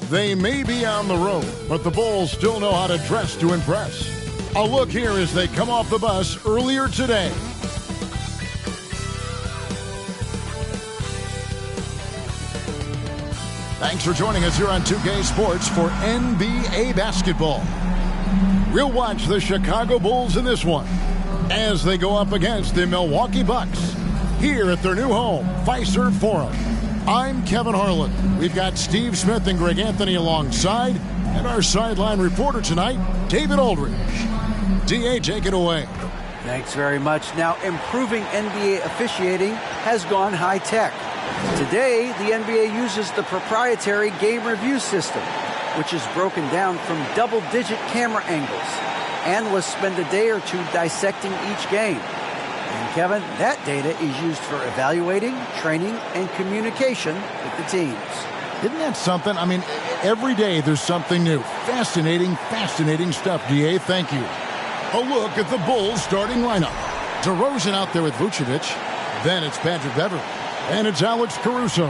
They may be on the road, but the Bulls still know how to dress to impress. A look here as they come off the bus earlier today. Thanks for joining us here on 2K Sports for NBA basketball. We'll watch the Chicago Bulls in this one as they go up against the Milwaukee Bucks here at their new home, Fiserv Forum. I'm Kevin Harlan. We've got Steve Smith and Greg Anthony alongside, and our sideline reporter tonight, David Aldridge. DA, take it away. Thanks very much. Now, improving NBA officiating has gone high-tech. Today, the NBA uses the proprietary game review system, which is broken down from double-digit camera angles. Analysts spend a day or two dissecting each game. And Kevin, that data is used for evaluating, training, and communication with the teams. Isn't that something? I mean, every day there's something new. Fascinating stuff, DA. Thank you. A look at the Bulls starting lineup. DeRozan out there with Vucevic. Then it's Patrick Beverley. And it's Alex Caruso.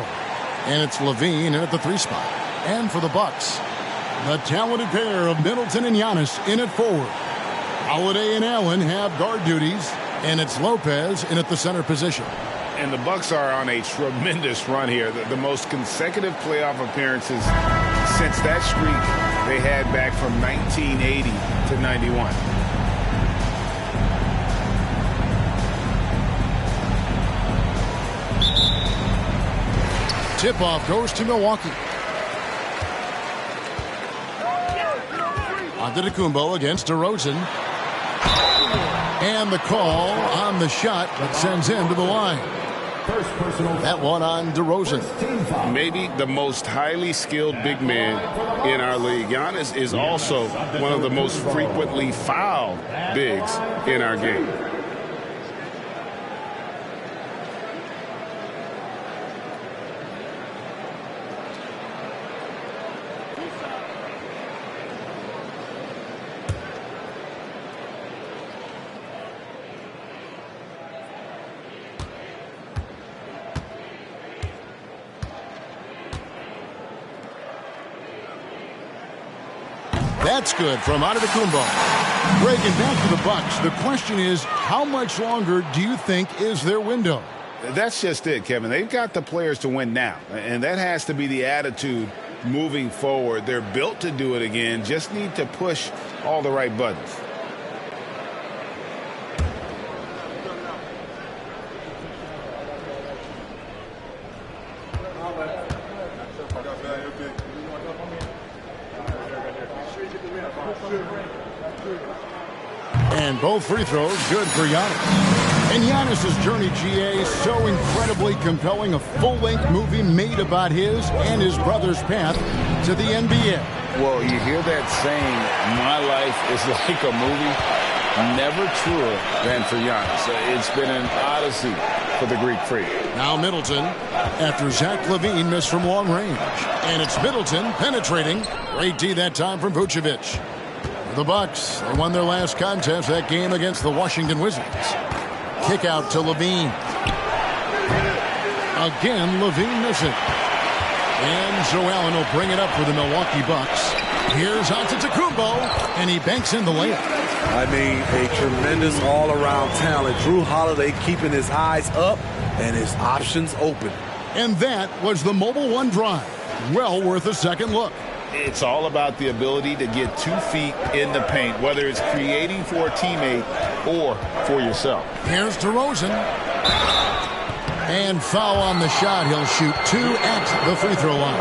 And it's Levine in at the 3 spot. And for the Bucks, the talented pair of Middleton and Giannis in at forward. Holiday and Allen have guard duties. And it's Lopez in at the center position. And the Bucks are on a tremendous run here. The most consecutive playoff appearances since that streak they had back from 1980 to 91. Tip-off goes to Milwaukee. Antetokounmpo against DeRozan. And the call on the shot that sends him to the line. That one on DeRozan. Maybe the most highly skilled big man in our league. Giannis is also one of the most frequently fouled bigs in our game. That's good from Antetokounmpo. Greg, and back to the Bucks. The question is, how much longer do you think is their window? That's just it, Kevin. They've got the players to win now, and that has to be the attitude moving forward. They're built to do it again, just need to push all the right buttons. And both free throws good for Giannis. And Giannis' journey, GA, so incredibly compelling. A full-length movie made about his and his brother's path to the NBA. Well, you hear that saying, my life is like a movie. Never truer than for Giannis. It's been an odyssey for the Greek freak. Now Middleton after Zach LaVine missed from long range. And it's Middleton penetrating. Great D that time from Vucevic. The Bucks, they won their last contest, that game against the Washington Wizards. Kick out to LaVine. Again, LaVine missing. And Joe Allen will bring it up for the Milwaukee Bucks. Here's Antetokounmpo, and he banks in the layup. I mean, a tremendous all-around talent. Drew Holiday keeping his eyes up and his options open. And that was the Mobile One drive. Well worth a second look. It's all about the ability to get 2 feet in the paint, whether it's creating for a teammate or for yourself. Here's DeRozan. And foul on the shot. He'll shoot 2 at the free throw line.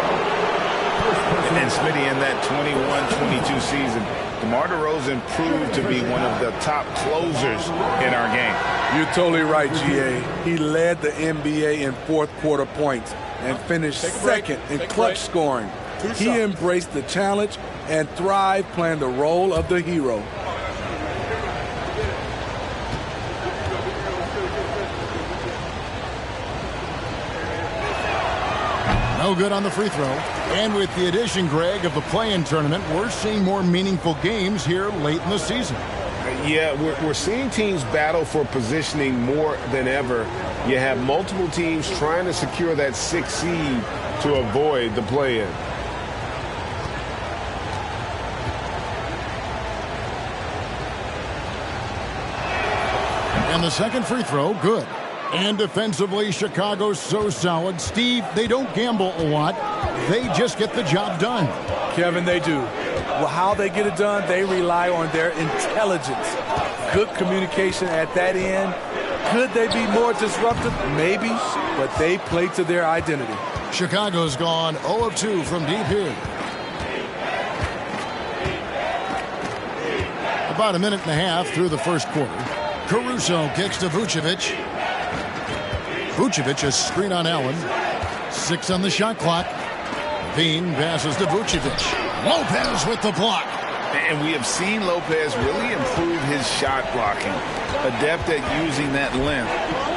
And Smitty, in that 21-22 season, DeMar DeRozan proved to be one of the top closers in our game. You're totally right, GA. He led the NBA in fourth quarter points and finished second in clutch scoring. He embraced the challenge and thrived playing the role of the hero. No good on the free throw. And with the addition, Greg, of the play-in tournament, we're seeing more meaningful games here late in the season. Yeah, we're seeing teams battle for positioning more than ever. You have multiple teams trying to secure that 6th seed to avoid the play-in. And the second free throw, good. And defensively, Chicago's so solid. Steve, they don't gamble a lot. They just get the job done. Kevin, they do. Well, how they get it done, they rely on their intelligence. Good communication at that end. Could they be more disruptive? Maybe, but they play to their identity. Chicago's gone 0 of 2 from deep here. About a minute and a half through the first quarter. Caruso kicks to Vucevic. Vucevic a screen on Allen. 6 on the shot clock. Bean passes to Vucevic. Lopez with the block. And we have seen Lopez really improve his shot blocking. Adept at using that length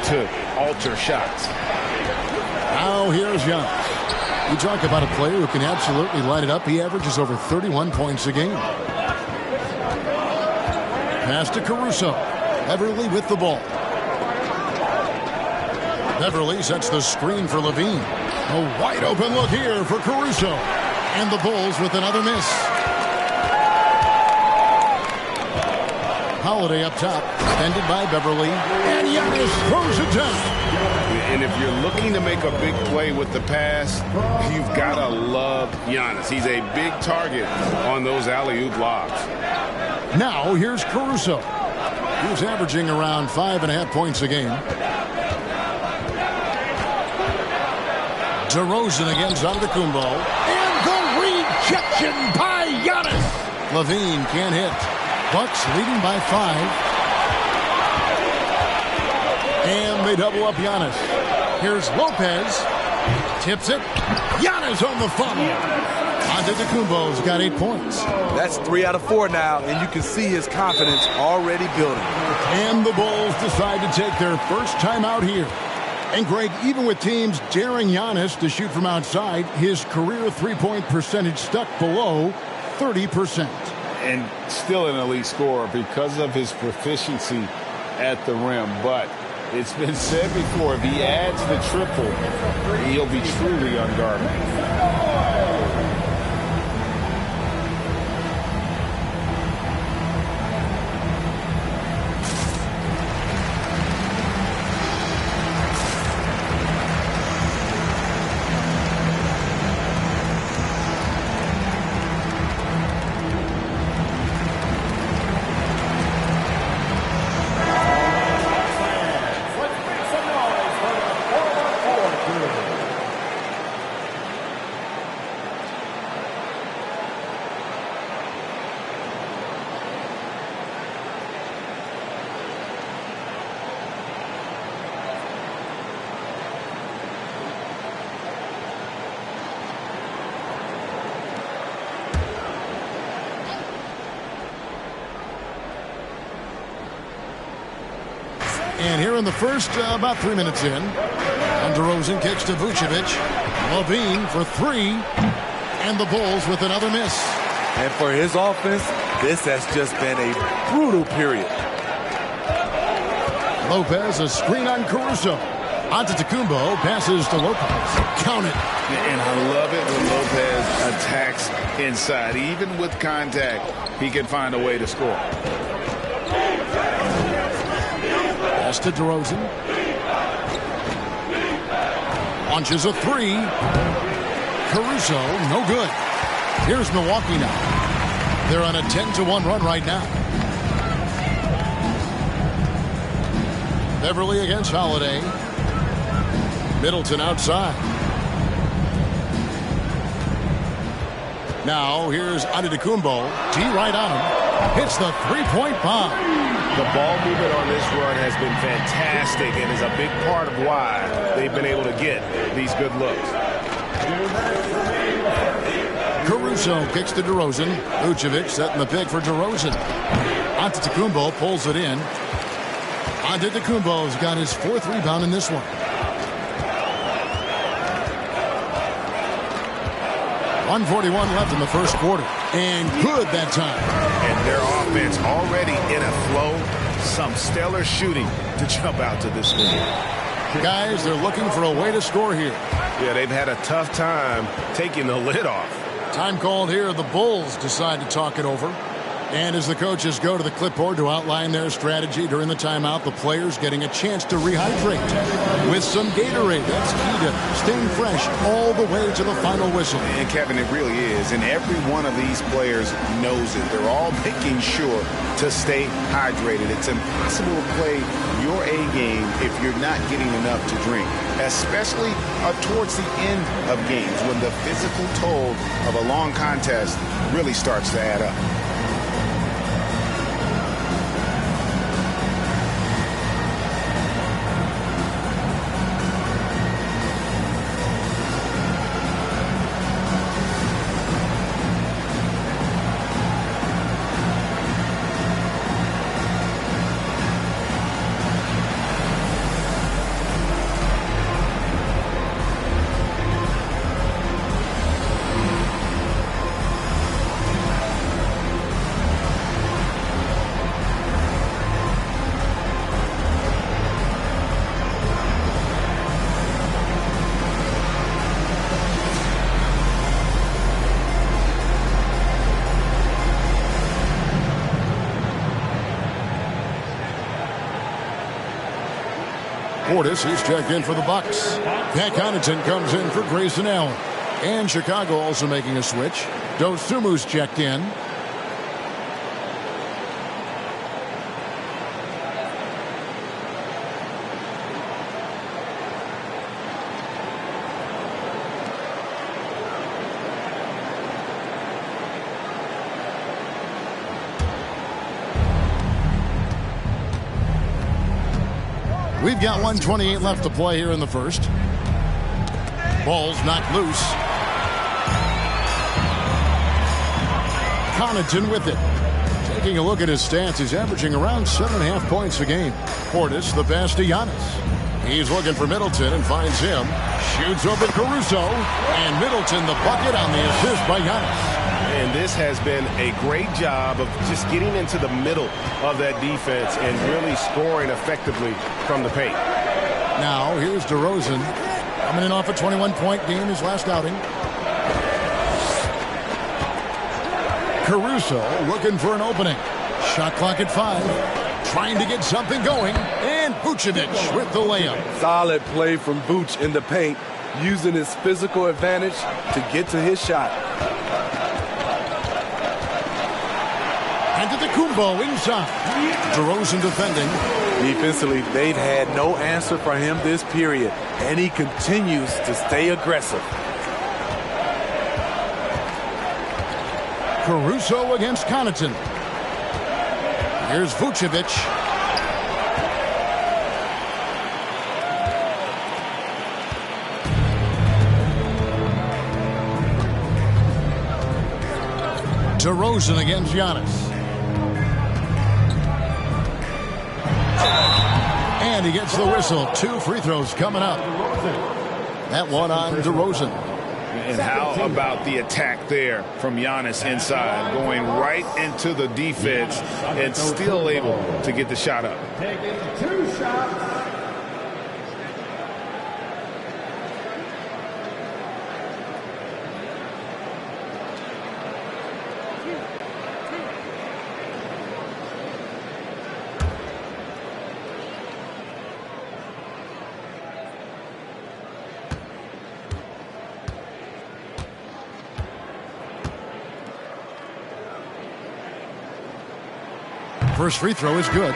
to alter shots. Now here's Giannis. You talk about a player who can absolutely light it up. He averages over 31 points a game. Pass to Caruso. Beverly with the ball. Beverly sets the screen for Levine. A wide open look here for Caruso. And the Bulls with another miss. Holiday up top. Defended by Beverly. And Giannis throws it down. And if you're looking to make a big play with the pass, you've got to love Giannis. He's a big target on those alley-oop lobs. Now here's Caruso. He's averaging around 5.5 points a game. DeRozan against Antetokounmpo. And the rejection by Giannis. Levine can't hit. Bucks leading by 5. And they double up Giannis. Here's Lopez. Tips it. Giannis on the follow. Antetokounmpo's got 8 points. That's 3 out of 4 now, and you can see his confidence already building. And the Bulls decide to take their first time out here. And Greg, even with teams daring Giannis to shoot from outside, his career three-point percentage stuck below 30%. And still an elite scorer because of his proficiency at the rim. But it's been said before, if he adds the triple, he'll be truly unguardable. And here in the first, about 3 minutes in, and DeRozan kicks to Vucevic. Levine for 3, and the Bulls with another miss. And for his offense, this has just been a brutal period. Lopez, a screen on Caruso. Antetokounmpo passes to Lopez. Count it. And I love it when Lopez attacks inside. Even with contact, he can find a way to score. Pass to DeRozan. Launches a 3. Caruso, no good. Here's Milwaukee now. They're on a 10-1 run right now. Beverly against Holiday. Middleton outside. Now here's Antetokounmpo. T right on him. Hits the three-point bomb. The ball movement on this run has been fantastic and is a big part of why they've been able to get these good looks. Caruso kicks to DeRozan. Vucevic setting the pick for DeRozan. Antetokounmpo pulls it in. Antetokounmpo's got his 4th rebound in this one. .141 left in the first quarter. And good that time. And their offense already in a flow. Some stellar shooting to jump out to this lead. Guys, they're looking for a way to score here. Yeah, they've had a tough time taking the lid off. Time called here. The Bulls decide to talk it over. And as the coaches go to the clipboard to outline their strategy during the timeout, the players getting a chance to rehydrate with some Gatorade. That's key to staying fresh all the way to the final whistle. And Kevin, it really is. And every one of these players knows it. They're all making sure to stay hydrated. It's impossible to play your A game if you're not getting enough to drink, especially towards the end of games when the physical toll of a long contest really starts to add up. Portis, he's checked in for the Bucks. Pat Connaughton comes in for Grayson Allen. And Chicago also making a switch. Dosumu's checked in. We've got 1:28 left to play here in the first. Ball's knocked loose. Connaughton with it. Taking a look at his stats, he's averaging around 7.5 points a game. Portis, the pass to Giannis. He's looking for Middleton and finds him. Shoots over Caruso. And Middleton the bucket on the assist by Giannis. And this has been a great job of just getting into the middle of that defense and really scoring effectively from the paint. Now, here's DeRozan. Coming in off a 21-point game his last outing. Caruso looking for an opening. Shot clock at 5. Trying to get something going. And Vucevic with the layup. Solid play from Vuce in the paint, using his physical advantage to get to his shot. Kumbo inside. DeRozan defending. Defensively, they've had no answer for him this period, and he continues to stay aggressive. Caruso against Connaughton. Here's Vucevic. DeRozan against Giannis. And he gets the whistle. 2 free throws coming up. That one on DeRozan. And how about the attack there from Giannis inside, going right into the defense and still able to get the shot up. Taking 2 shots. First free throw is good.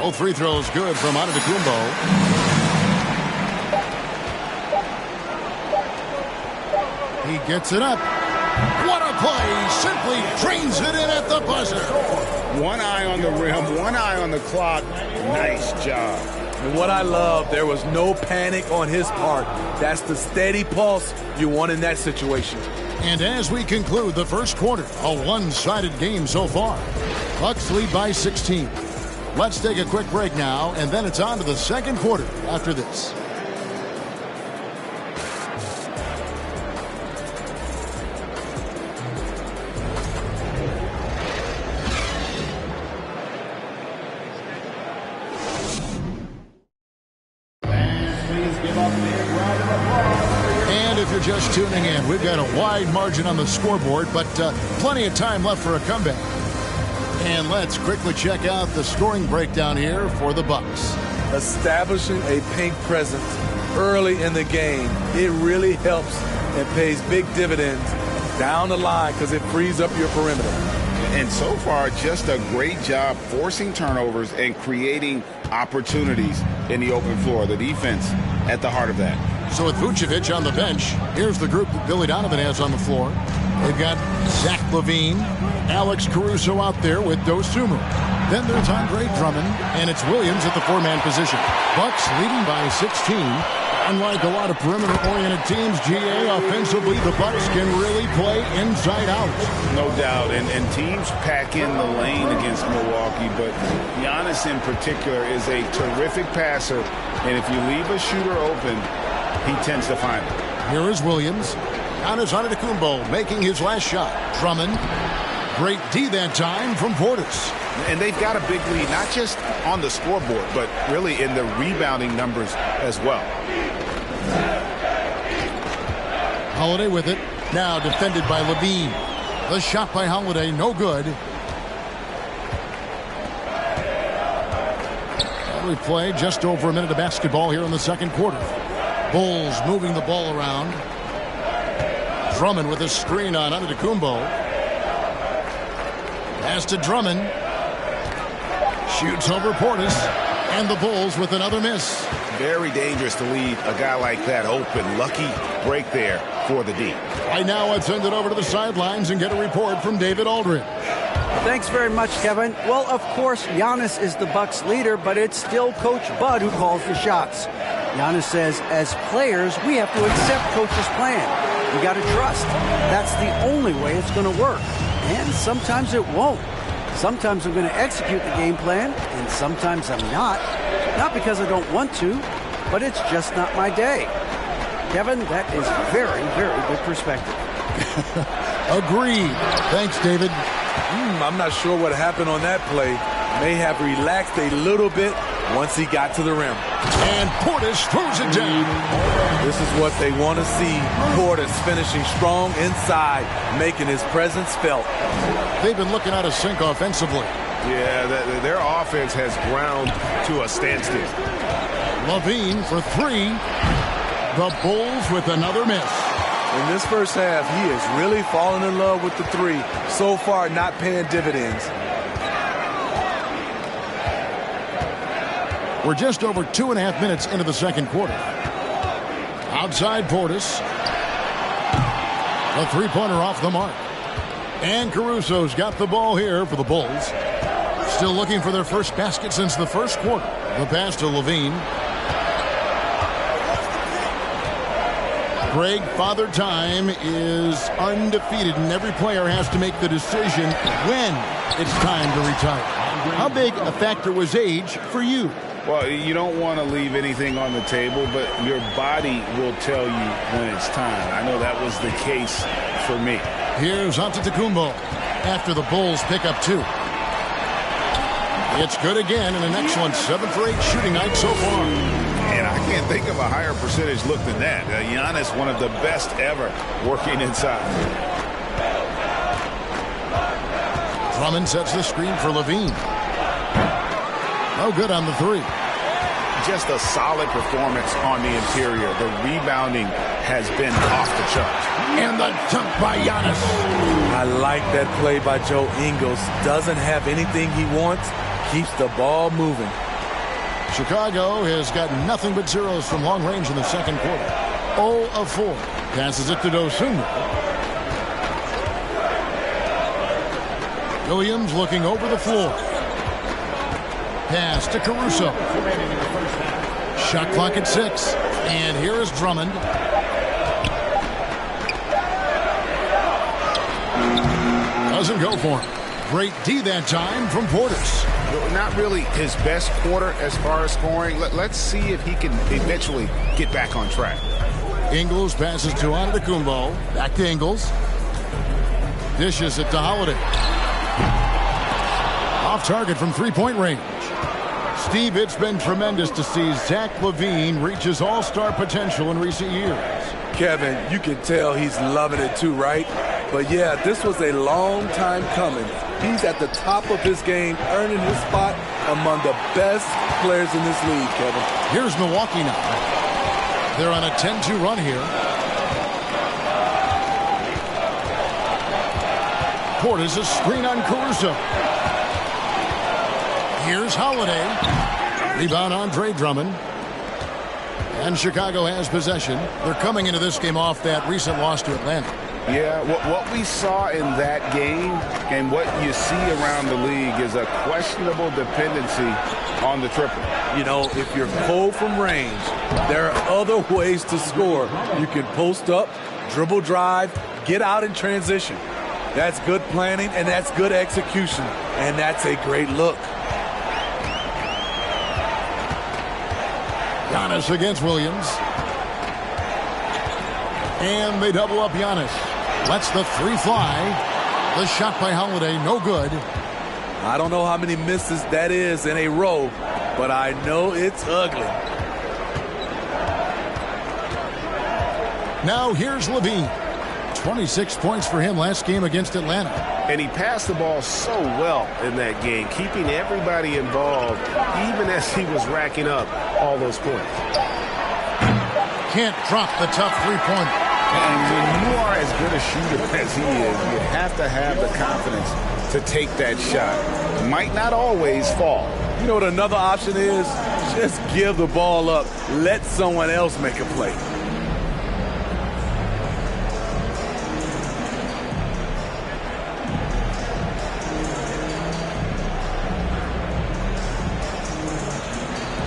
Both free throws good from Antetokounmpo. He gets it up. What a play. Simply drains it in at the buzzer. One eye on the rim, one eye on the clock. Nice job. And what I love, there was no panic on his part. That's the steady pulse you want in that situation. And as we conclude the first quarter, a one-sided game so far. Bucks lead by 16. Let's take a quick break now, and then it's on to the second quarter after this. Just tuning in, we've got a wide margin on the scoreboard, but plenty of time left for a comeback. And let's quickly check out the scoring breakdown here for the Bucks. Establishing a paint presence early in the game, it really helps and pays big dividends down the line because it frees up your perimeter. And so far, just a great job forcing turnovers and creating opportunities in the open floor. The defense at the heart of that. So with Vucevic on the bench, here's the group that Billy Donovan has on the floor. They've got Zach LaVine, Alex Caruso out there with Dosunmu. Then there's Andre Drummond, and it's Williams at the four-man position. Bucks leading by 16. Unlike a lot of perimeter-oriented teams, GA, offensively, the Bucks can really play inside out. No doubt, and teams pack in the lane against Milwaukee, but Giannis in particular is a terrific passer, and if you leave a shooter open, he tends to find it. Here is Williams. Giannis Antetokounmpo making his last shot. Drummond. Great D that time from Portis. And they've got a big lead, not just on the scoreboard, but really in the rebounding numbers as well. Holiday with it. Now defended by LaVine. The shot by Holiday, no good. We play just over a minute of basketball here in the second quarter. Bulls moving the ball around. Drummond with a screen on Antetokounmpo. Pass to Drummond. Shoots over Portis. And the Bulls with another miss. Very dangerous to leave a guy like that open. Lucky break there for the D. Right now, let's send it over to the sidelines and get a report from David Aldridge. Thanks very much, Kevin. Well, of course, Giannis is the Bucks leader, but it's still Coach Bud who calls the shots. Giannis says, as players, we have to accept Coach's plan. We got to trust. That's the only way it's going to work. And sometimes it won't. Sometimes I'm going to execute the game plan, and sometimes I'm not. Not because I don't want to, but it's just not my day. Kevin, that is very, very good perspective. Agreed. Thanks, David. I'm not sure what happened on that play. May have relaxed a little bit once he got to the rim. And Portis throws it down. This is what they want to see. Portis finishing strong inside, making his presence felt. They've been looking out of sync offensively. Yeah, their offense has ground to a standstill. LaVine for three. The Bulls with another miss. In this first half, he is really falling in love with the three. So far, not paying dividends. We're just over 2.5 minutes into the second quarter. Outside Portis. A three-pointer off the mark. And Caruso's got the ball here for the Bulls. Still looking for their first basket since the first quarter. The pass to LaVine. Greg, Father Time is undefeated, and every player has to make the decision when it's time to retire. How big a factor was age for you? Well, you don't want to leave anything on the table, but your body will tell you when it's time. I know that was the case for me. Here's Antetokounmpo after the Bulls pick up two. It's good again, and an excellent 7 for 8 shooting night so far. And I can't think of a higher percentage look than that. Giannis, one of the best ever working inside. Drummond sets the screen for LaVine. No good on the three. Just a solid performance on the interior. The rebounding has been off the charts. And the dunk by Giannis. I like that play by Joe Ingles. Doesn't have anything he wants. Keeps the ball moving. Chicago has got nothing but zeros from long range in the second quarter. 0 of 4. Passes it to Dosunmu. Williams looking over the floor. Pass to Caruso. Shot clock at 6. And here is Drummond. Doesn't go for him. Great D that time from Portis. Not really his best quarter as far as scoring. Let's see if he can eventually get back on track. Ingles passes to Antetokounmpo. Back to Ingles. Dishes it to Holiday. Off target from three-point range. Steve, it's been tremendous to see Zach LaVine reach his all-star potential in recent years. Kevin, you can tell he's loving it too, right? But yeah, this was a long time coming. He's at the top of his game, earning his spot among the best players in this league, Kevin. Here's Milwaukee now. They're on a 10-2 run here. Portis a screen on Caruso. Here's Holiday. Rebound Andre Drummond. And Chicago has possession. They're coming into this game off that recent loss to Atlanta. Yeah, what we saw in that game and what you see around the league is a questionable dependency on the triple. You know, if you're cold from range, there are other ways to score. You can post up, dribble drive, get out in transition. That's good planning, and that's good execution, and that's a great look. Giannis against Williams. And they double up Giannis. Lets the three fly. The shot by Holiday, no good. I don't know how many misses that is in a row, but I know it's ugly. Now here's LaVine. 26 points for him last game against Atlanta. And he passed the ball so well in that game, keeping everybody involved, even as he was racking up all those points. Can't drop the tough three-pointer. And when you are as good a shooter as he is, you have to have the confidence to take that shot. It might not always fall. You know what another option is? Just give the ball up. Let someone else make a play.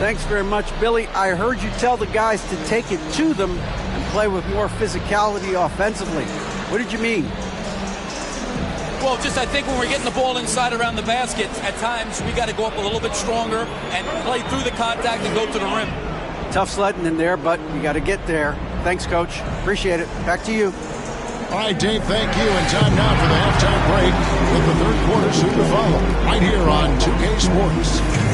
Thanks very much, Billy. I heard you tell the guys to take it to them and play with more physicality offensively. What did you mean? Well, just I think when we're getting the ball inside around the basket, at times we got to go up a little bit stronger and play through the contact and go to the rim. Tough sledding in there, but you got to get there. Thanks, Coach. Appreciate it. Back to you. All right, Dave, thank you. And time now for the halftime break with the third quarter soon to follow. Right here on 2K Sports.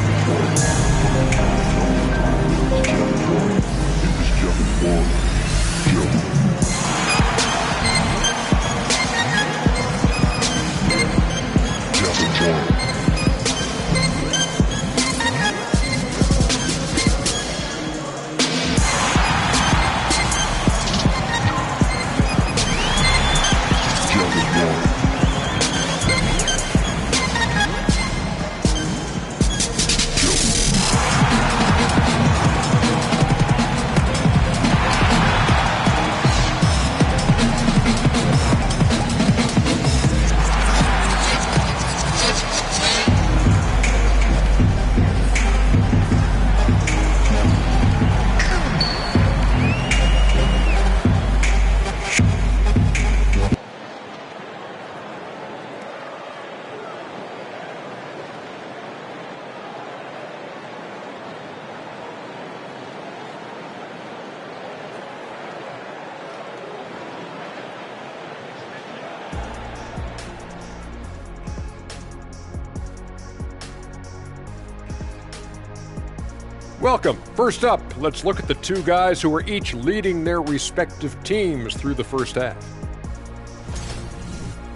Welcome. First up, let's look at the two guys who are each leading their respective teams through the first half.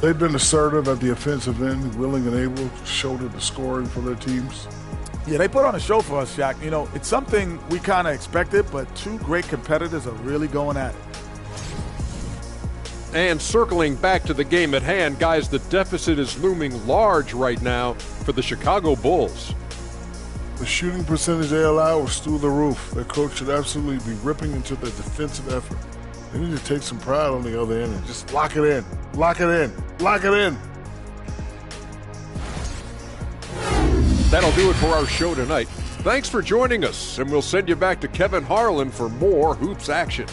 They've been assertive at the offensive end, willing and able to shoulder the scoring for their teams. Yeah, they put on a show for us, Shaq. You know, it's something we kind of expected, but two great competitors are really going at it. And circling back to the game at hand, guys, the deficit is looming large right now for the Chicago Bulls. The shooting percentage they allow was through the roof. Their coach should absolutely be ripping into their defensive effort. They need to take some pride on the other end and just lock it in. Lock it in. Lock it in. That'll do it for our show tonight. Thanks for joining us, and we'll send you back to Kevin Harlan for more Hoops action.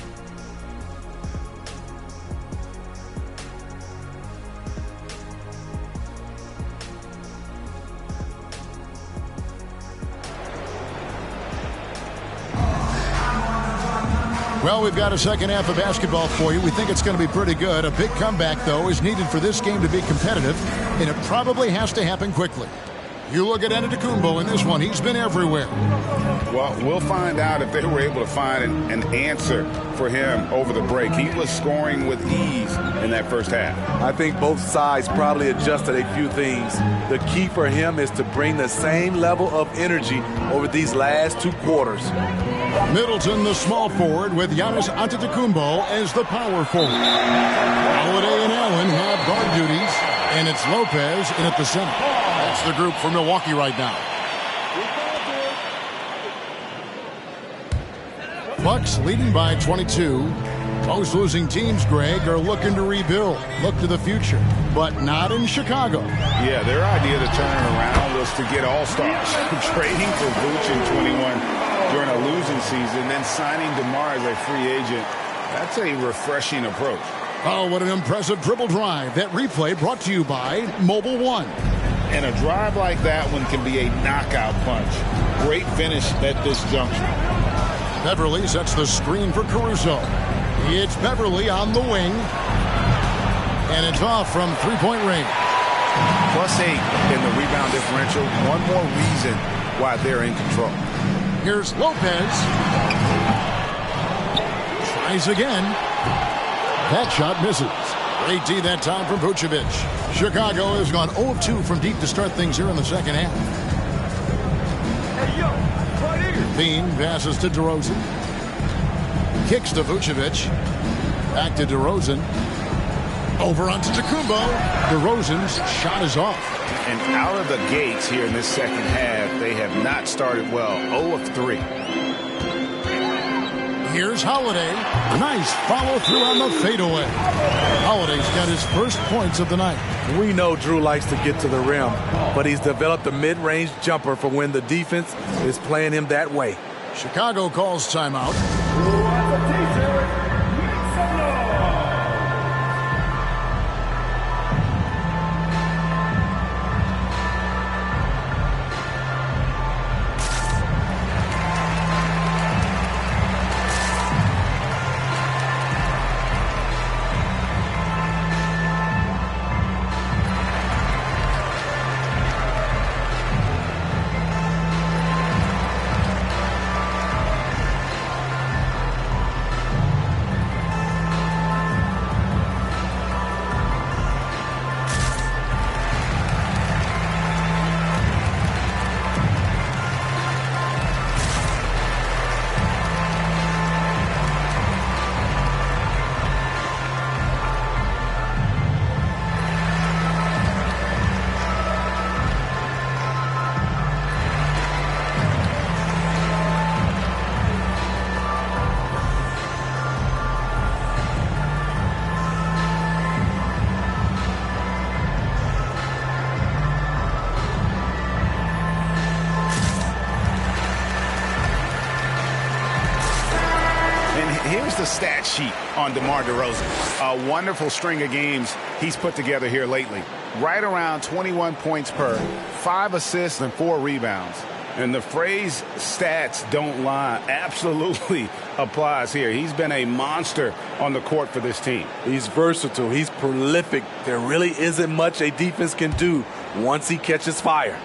Well, we've got a second half of basketball for you. We think it's going to be pretty good. A big comeback, though, is needed for this game to be competitive, and it probably has to happen quickly. You look at Antetokounmpo in this one. He's been everywhere. Well, we'll find out if they were able to find an answer for him over the break. He was scoring with ease in that first half. I think both sides probably adjusted a few things. The key for him is to bring the same level of energy over these last 2 quarters. Middleton, the small forward, with Giannis Antetokounmpo as the power forward. Holiday and Allen have guard duties, and it's Lopez in at the center. That's the group for Milwaukee right now. Bucks leading by 22. Most losing teams, Greg, are looking to rebuild, look to the future, but not in Chicago. Yeah, their idea to turn it around was to get all-stars. Trading for Vooch in 21 during a losing season, then signing DeMar as a free agent. That's a refreshing approach. Oh, what an impressive dribble drive. That replay brought to you by Mobile One. And a drive like that one can be a knockout punch. Great finish at this juncture. Beverly sets the screen for Caruso. It's Beverly on the wing. And it's off from three-point range. +8 in the rebound differential. One more reason why they're in control. Here's Lopez. Tries again. That shot misses. Great D that time from Vucevic. Chicago has gone 0 of 2 from deep to start things here in the second half. Bean passes to DeRozan. Kicks to Vucevic. Back to DeRozan. Over onto Antetokounmpo. DeRozan's shot is off. And out of the gates here in this second half, they have not started well. 0 of 3. Here's Holiday. Nice follow-through on the fadeaway. Holiday's got his first points of the night. We know Drew likes to get to the rim, but he's developed a mid-range jumper for when the defense is playing him that way. Chicago calls timeout. Here's the stat sheet on DeMar DeRozan. A wonderful string of games he's put together here lately. Right around 21 points per, 5 assists and 4 rebounds. And the phrase stats don't lie absolutely applies here. He's been a monster on the court for this team. He's versatile. He's prolific. There really isn't much a defense can do once he catches fire.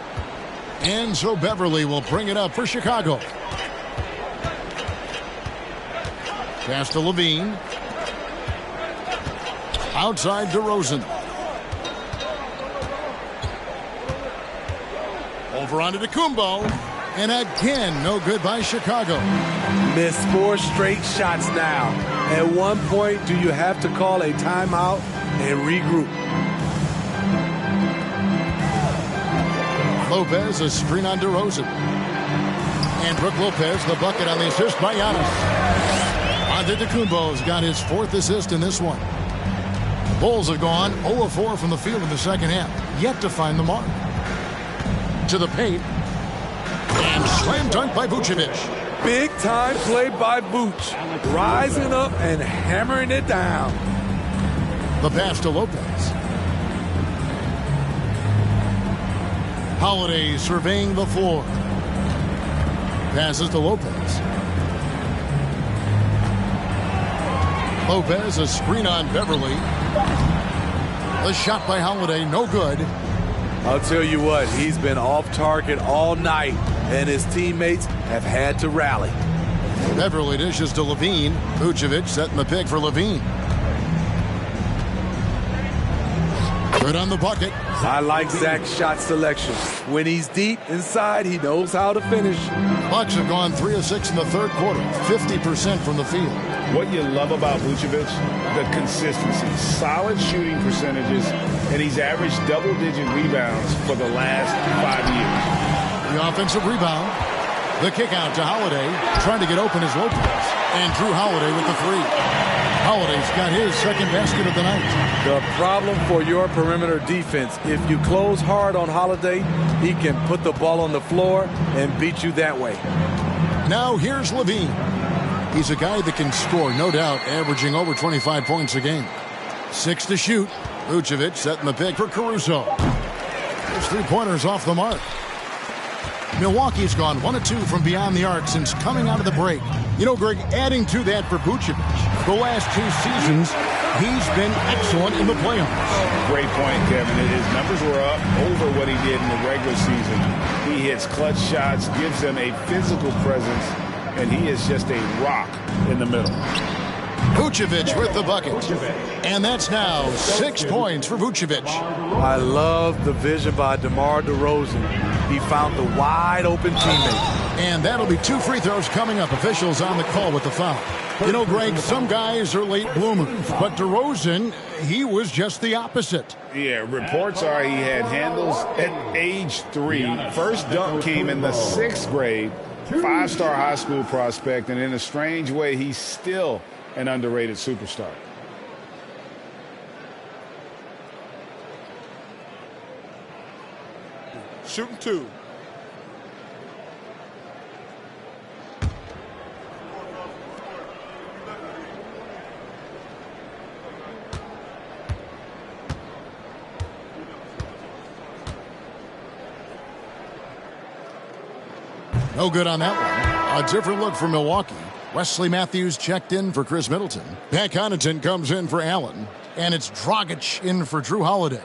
And so Beverly will bring it up for Chicago. Pass to Levine. Outside DeRozan. Over onto Antetokounmpo. And again, no good by Chicago. Missed 4 straight shots now. At one point, do you have to call a timeout and regroup? Lopez, a screen on DeRozan. And Brook Lopez, the bucket on the assist by Giannis. Antetokounmpo's got his 4th assist in this one. Bulls have gone 0 of 4 from the field in the second half. Yet to find the mark. To the paint. And slam dunk by Vucevic. Big time play by Vooch. Rising up and hammering it down. The pass to Lopez. Holiday surveying the floor. Passes to Lopez. Lopez, a screen on Beverly. The shot by Holiday, no good. I'll tell you what, he's been off target all night, and his teammates have had to rally. Beverly dishes to Levine. Vucevic setting the pick for Levine. Good on the bucket. I like Zach's shot selection. When he's deep inside, he knows how to finish. Bucks have gone 3 of 6 in the third quarter, 50% from the field. What you love about Vucevic, the consistency, solid shooting percentages, and he's averaged double-digit rebounds for the last 5 years. The offensive rebound. The kick out to Holiday. Trying to get open is Lopez. And Drew Holiday with the three. Holiday's got his second basket of the night. The problem for your perimeter defense, if you close hard on Holiday, he can put the ball on the floor and beat you that way. Now here's Levine. He's a guy that can score, no doubt, averaging over 25 points a game. 6 to shoot. Vucevic setting the pick for Caruso. There's 3-pointers off the mark. Milwaukee's gone 1 of 2 from beyond the arc since coming out of the break. You know, Greg, adding to that for Vucevic, the last 2 seasons, he's been excellent in the playoffs. Great point, Kevin. His numbers were up over what he did in the regular season. He hits clutch shots, gives them a physical presence, and he is just a rock in the middle. Vucevic with the bucket. And that's now 6 points for Vucevic. I love the vision by DeMar DeRozan. He found the wide-open teammate. And that'll be 2 free throws coming up. Officials on the call with the foul. You know, Greg, some guys are late bloomers, but DeRozan, he was just the opposite. Yeah, reports are he had handles at age 3. First dunk came in the 6th grade. 5-star high school prospect, and in a strange way, he's still an underrated superstar. Shooting 2. No good on that one. A different look for Milwaukee. Wesley Matthews checked in for Chris Middleton. Pat Connaughton comes in for Allen. And it's Dragic in for Drew Holiday.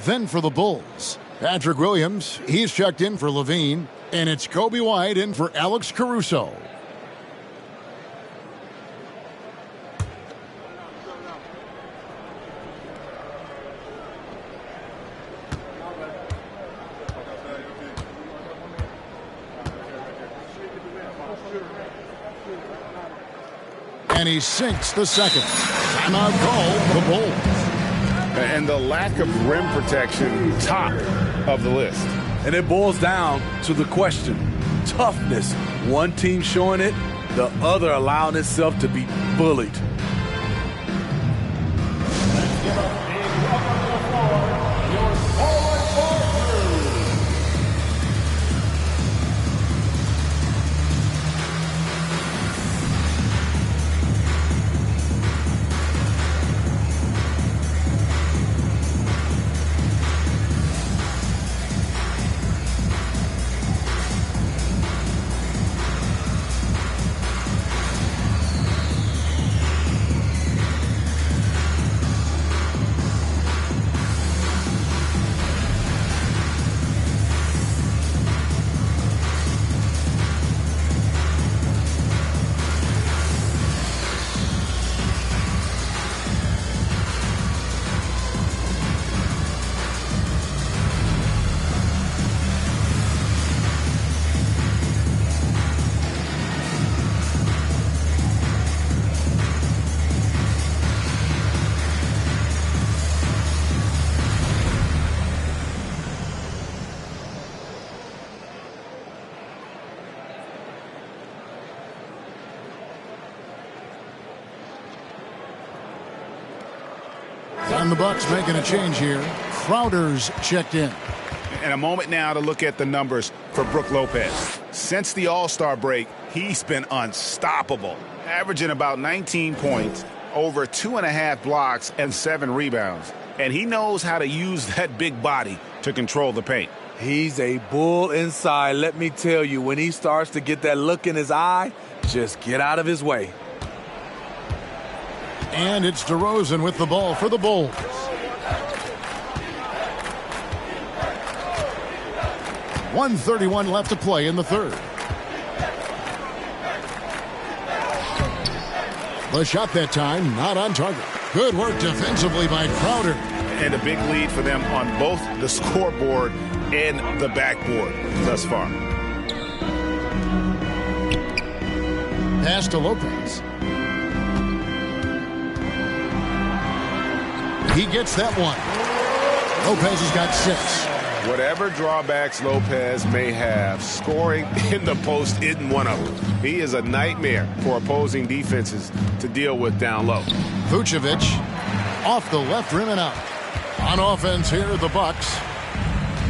Then for the Bulls, Patrick Williams, he's checked in for Levine. And it's Kobe White in for Alex Caruso. And he sinks the second. Timeout call, the Bulls. And the lack of rim protection, top of the list. And it boils down to the question, toughness. One team showing it, the other allowing itself to be bullied. And the Bucks making a change here. Crowder's checked in. And a moment now to look at the numbers for Brook Lopez. Since the All-Star break, he's been unstoppable, averaging about 19 points, over 2.5 blocks, and 7 rebounds. And he knows how to use that big body to control the paint. He's a bull inside. Let me tell you, when he starts to get that look in his eye, just get out of his way. And it's DeRozan with the ball for the Bulls. .131 left to play in the third. The shot that time, not on target. Good work defensively by Crowder. And a big lead for them on both the scoreboard and the backboard thus far. Pass to Lopez. He gets that one. Lopez has got 6. Whatever drawbacks Lopez may have, scoring in the post isn't one of them. He is a nightmare for opposing defenses to deal with down low. Vucevic off the left rim and out. On offense here, the Bucks.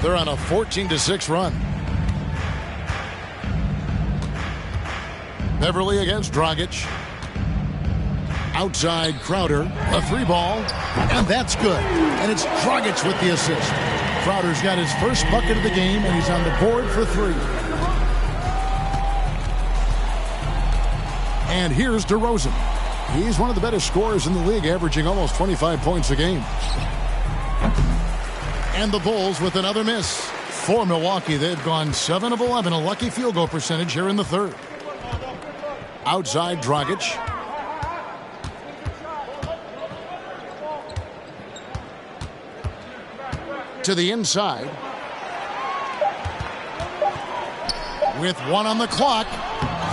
They're on a 14-6 run. Beverly against Dragic. Outside Crowder, a 3-ball, and that's good. And it's Dragic with the assist. Crowder's got his first bucket of the game, and he's on the board for 3. And here's DeRozan. He's one of the better scorers in the league, averaging almost 25 points a game. And the Bulls with another miss. For Milwaukee, they've gone 7 of 11, a lucky field goal percentage here in the third. Outside Dragic. To the inside. With 1 on the clock.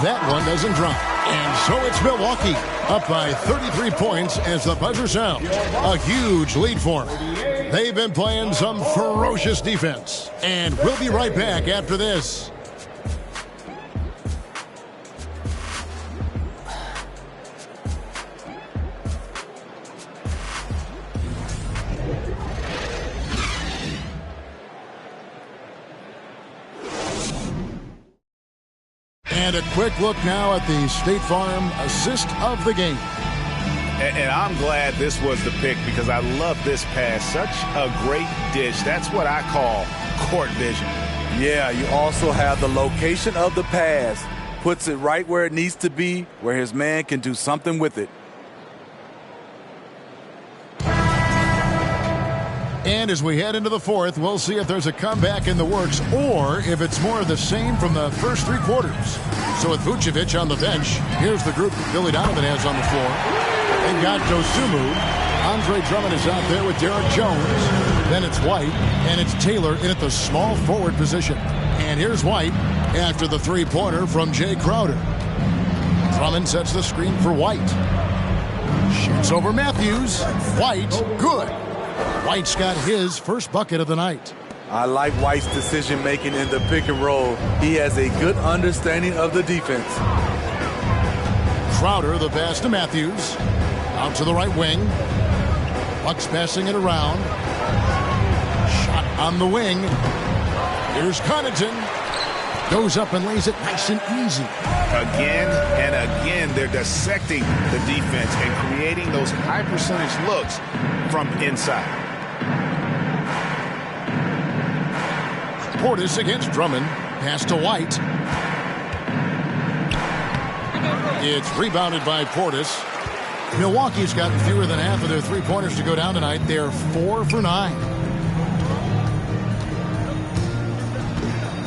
That one doesn't drop. And so it's Milwaukee up by 33 points as the buzzer sounds. A huge lead for them. They've been playing some ferocious defense. And we'll be right back after this. And a quick look now at the State Farm assist of the game. And I'm glad this was the pick because I love this pass. Such a great dish. That's what I call court vision. Yeah, you also have the location of the pass. Puts it right where it needs to be, where his man can do something with it. And as we head into the fourth, we'll see if there's a comeback in the works or if it's more of the same from the first 3 quarters. So with Vucevic on the bench, here's the group Billy Donovan has on the floor. They've got Dosunmu. Andre Drummond is out there with Derek Jones. Then it's White, and it's Taylor in at the small forward position. And here's White after the 3-pointer from Jay Crowder. Drummond sets the screen for White. Shoots over Matthews. White, good. White's got his first bucket of the night. I like White's decision-making in the pick and roll. He has a good understanding of the defense. Crowder, the pass to Matthews. Out to the right wing. Bucks passing it around. Shot on the wing. Here's Connaughton. Goes up and lays it nice and easy. Again and again, they're dissecting the defense and creating those high-percentage looks from inside. Portis against Drummond. Pass to White. It's rebounded by Portis. Milwaukee's gotten fewer than half of their 3-pointers to go down tonight. They're 4 for 9.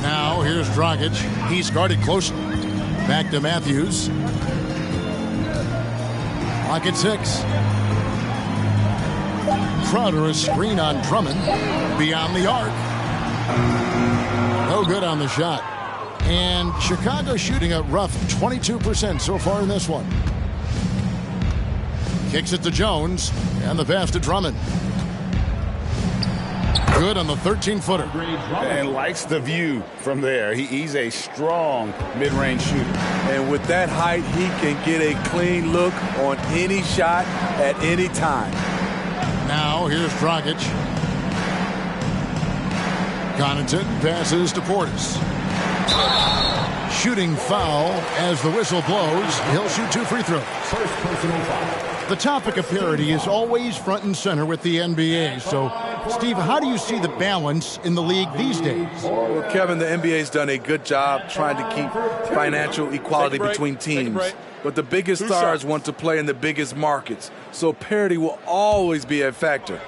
Now here's Dragic. He's guarded closely. Back to Matthews. Clock at 6. Crowder, a screen on Drummond. Beyond the arc. No good on the shot. And Chicago shooting a rough 22% so far in this one. Kicks it to Jones. And the pass to Drummond. Good on the 13-footer. And likes the view from there. He's a strong mid-range shooter. And with that height, he can get a clean look on any shot at any time. Now here's Dragic. Connaughton passes to Portis. Shooting foul as the whistle blows. He'll shoot 2 free throws. First personal foul. The topic of parity is always front and center with the NBA, so Steve, how do you see the balance in the league these days? Well, Kevin, the NBA's done a good job trying to keep financial equality between teams. But the biggest stars want to play in the biggest markets, so parity will always be a factor.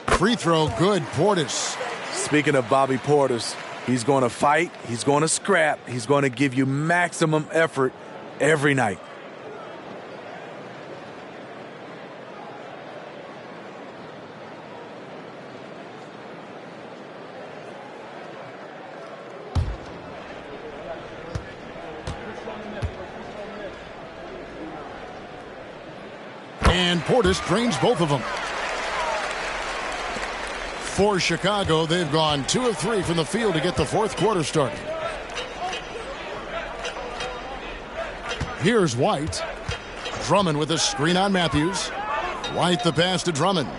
Free throw, good, Portis. Speaking of Bobby Portis, he's going to fight, he's going to scrap, he's going to give you maximum effort every night. And Portis drains both of them. For Chicago, they've gone 2 of 3 from the field to get the fourth quarter started. Here's White. Drummond with a screen on Matthews. White the pass to Drummond.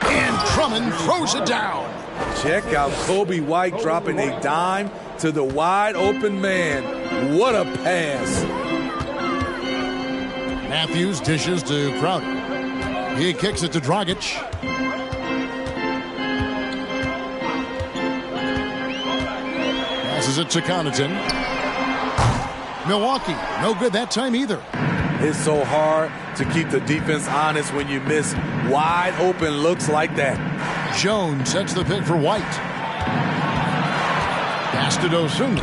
And Drummond throws it down. Check out Kobe White dropping a dime to the wide open man. What a pass. Matthews dishes to Crowder. He kicks it to Dragic. Passes it to Connaughton. Milwaukee, no good that time either. It's so hard to keep the defense honest when you miss wide open looks like that. Jones sets the pick for White. Pass to Dosunmu.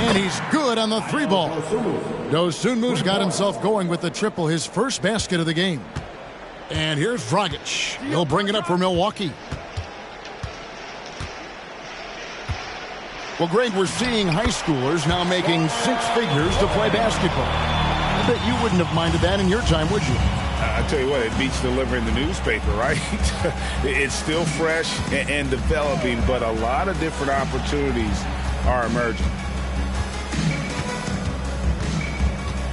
And he's good on the 3-ball. Dosunmu's got himself going with the triple, his first basket of the game. And here's Dragic. He'll bring it up for Milwaukee. Well, Greg, we're seeing high schoolers now making 6 figures to play basketball. I bet you wouldn't have minded that in your time, would you? I tell you what, it beats delivering the newspaper, right? It's still fresh and developing, but a lot of different opportunities are emerging.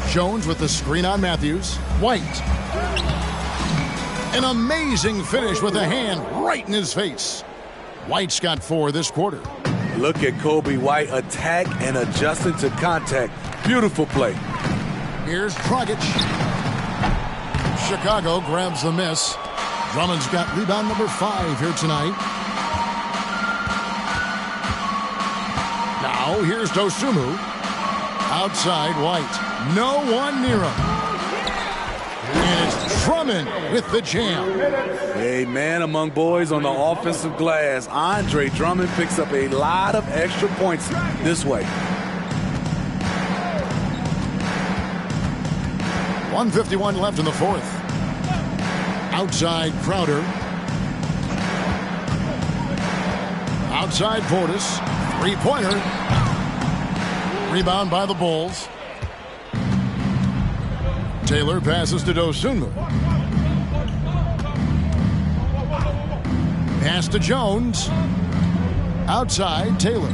Jones with the screen on Matthews. White. An amazing finish with a hand right in his face. White's got 4 this quarter. Look at Kobe White attack and adjusting to contact. Beautiful play. Here's Dragic. Chicago grabs the miss. Drummond's got rebound number 5 here tonight. Now here's Dosunmu. Outside White. No one near him. And it's Drummond with the jam. A man among boys on the offensive glass. Andre Drummond picks up a lot of extra points this way. 1:51 left in the fourth. Outside Crowder. Outside Portis. 3-pointer. Rebound by the Bulls. Taylor passes to Dosunmu. Pass to Jones. Outside Taylor.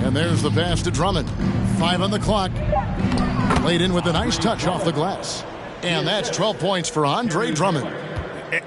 And there's the pass to Drummond. 5 on the clock. Played in with a nice touch off the glass. And that's 12 points for Andre Drummond.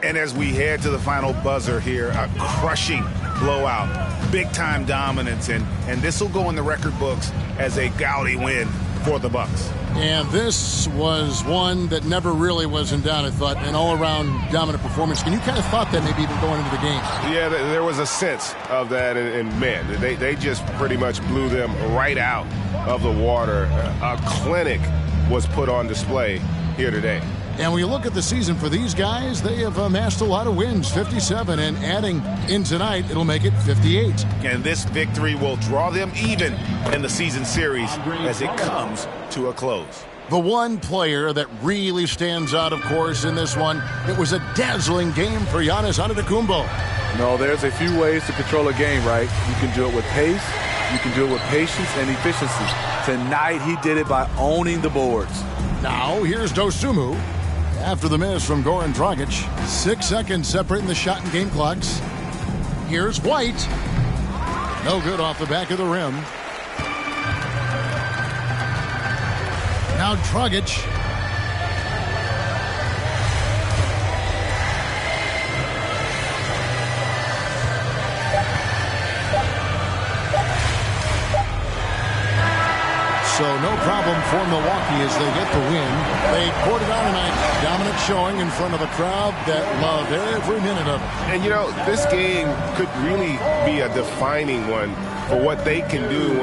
And as we head to the final buzzer here, a crushing blowout. Big-time dominance, and this will go in the record books as a gaudy win for the Bucks. And this was one that never really was in doubt, I thought, an all-around dominant performance. And you kind of thought that maybe even going into the game. Yeah, there was a sense of that, and man, they just pretty much blew them right out of the water. A clinic was put on display here today. And when you look at the season for these guys, they have amassed a lot of wins, 57, and adding in tonight, it'll make it 58. And this victory will draw them even in the season series as it comes to a close. The one player that really stands out, of course, in this one, it was a dazzling game for Giannis Antetokounmpo. No, there's a few ways to control a game, right? You can do it with pace, you can do it with patience and efficiency. Tonight, he did it by owning the boards. Now, here's Dosunmu. After the miss from Goran Dragic, 6 seconds separating the shot and game clocks. Here's White. No good off the back of the rim. Now Dragic. So no problem for Milwaukee as they get the win. They poured it on tonight. Dominant showing in front of a crowd that loved every minute of it. And, you know, this game could really be a defining one for what they can do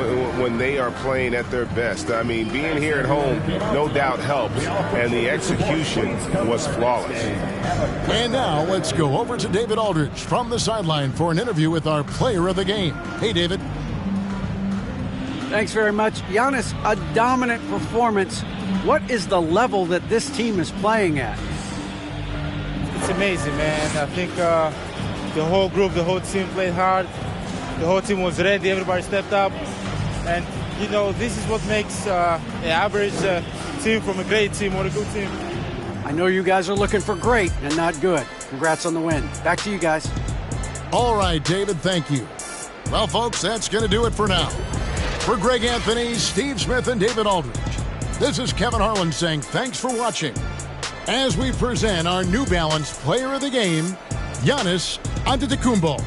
when they are playing at their best. I mean, being here at home no doubt helps, and the execution was flawless. And now let's go over to David Aldridge from the sideline for an interview with our player of the game. Hey, David. Thanks very much. Giannis, a dominant performance. What is the level that this team is playing at? It's amazing, man. I think the whole group, the whole team played hard. The whole team was ready. Everybody stepped up. And, you know, this is what makes an average team from a great team or a good team. I know you guys are looking for great and not good. Congrats on the win. Back to you guys. All right, David, thank you. Well, folks, that's going to do it for now. For Greg Anthony, Steve Smith, and David Aldridge, this is Kevin Harlan saying thanks for watching as we present our New Balance Player of the Game, Giannis Antetokounmpo.